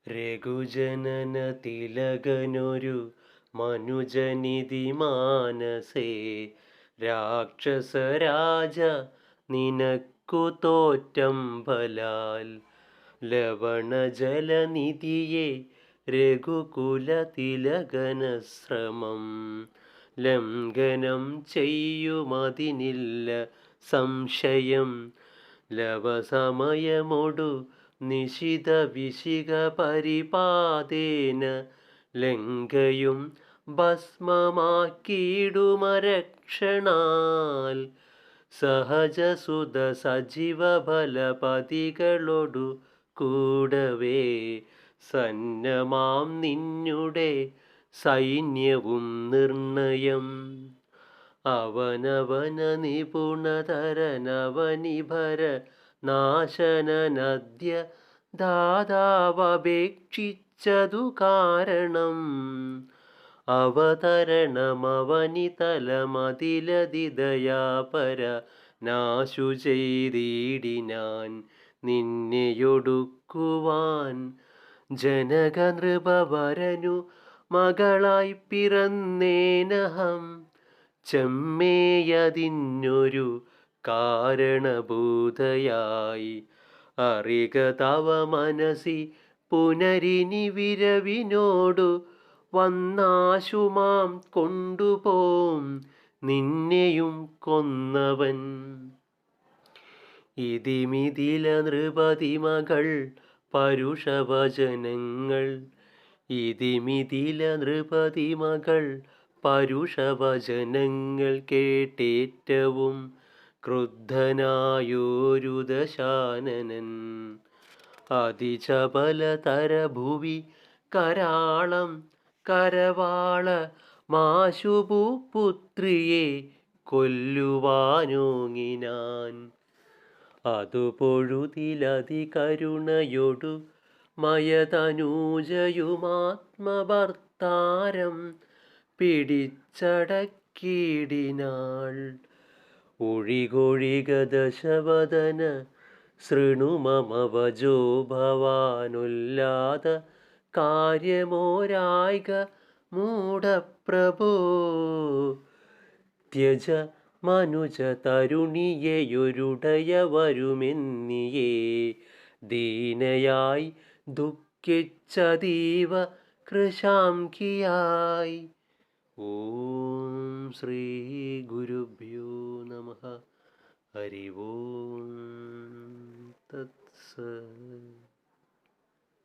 രഘുജനന തിലകനൊരു മനുജനിധി മാനസേ രാക്ഷസരാജ നിനക്കു തോറ്റമ്പലാൽ ലവണജലനിധിയെ രഘുകുല തിലകന ശ്രമം ലംഘനം ചെയ്യുമതിനില്ല സംശയം ലവസമയമൊടു നിശിത വിശിക പരിപാതേന ലങ്കയും ഭസ്മമാക്കിയിടുമരക്ഷണാൽ സഹജസുത സജീവ ബലപതികളൊടു കൂടവേ സന്നമാം നിന്നുടെ സൈന്യവും നിർണയം അവനവന നിപുണതരനവനിഭര നാശനനദ്യ ദാതാവപേക്ഷിച്ചതു കാരണം അവതരണമവനിതലമതിലതിദയാപര നാശു ചെയ്തിടിനാൻ നിന്നെയൊടുക്കുവാൻ ജനക നൃപവരനു മകളായി പിറന്നേനഹം ചെമ്മേയതിന്നൊരു കാരണഭൂതയായി അറിക തവ മനസി പുനരിനി വിരവിനോടു വന്നാശുമാം കൊണ്ടുപോം നിന്നെയും കൊന്നവൻ ഇതിമിതില നൃപതി മകൾ പരുഷവചനങ്ങൾ ഇതിമിതില നൃപതി മകൾ പരുഷവചനങ്ങൾ കേട്ടേറ്റവും ക്രുദ്ധനായൊരു ദശാനനൻ അതിചപലതര ഭുവി കരാളം കരവാള മാശുപുത്രിയെ കൊല്ലുവാനോങ്ങിനാൻ അതു പൊഴുതിലതികരുണയൊടു മയതനൂജയുമാത്മഭർത്താരം പിടിച്ചടക്കിടിനാൾ ഒഴികൊഴിക ദശവദന ശൃണു മമ വജോ ഭവാനുല്ലാദ കാര്യമോരായിക മൂഢപ്രഭോ ത്യജ മനുജ തരുണിയെയൊരുടയ വരുമെന്നിയേ ദീനയായി ദുഃഖിച്ചതീവ കൃശാംകിയായി. ഓം ശ്രീ ഗുരുഭ്യോ നമഃ. ഹരി ഓം തത്സത്.